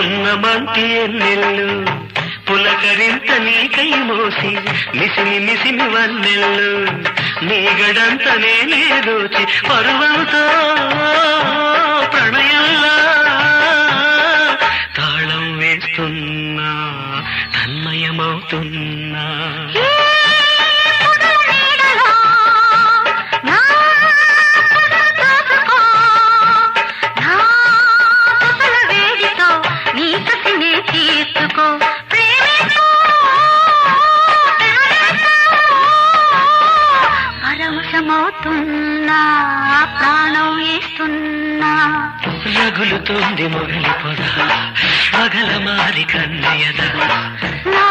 పున్నమంటి ఎన్నెల్లు పులకరింత నీకై మోసి మిసిమి మిసిమి వన్నెల్లు నీగడంత నేనే దోచి పరువంతో ప్రణయంలా తాళం వేస్తున్నా తన్మయమవుతున్నా ప్రాణం వేస్తున్నా రగులుతోంది మొగలి పొద పగల మారి కన్నయ్యద నా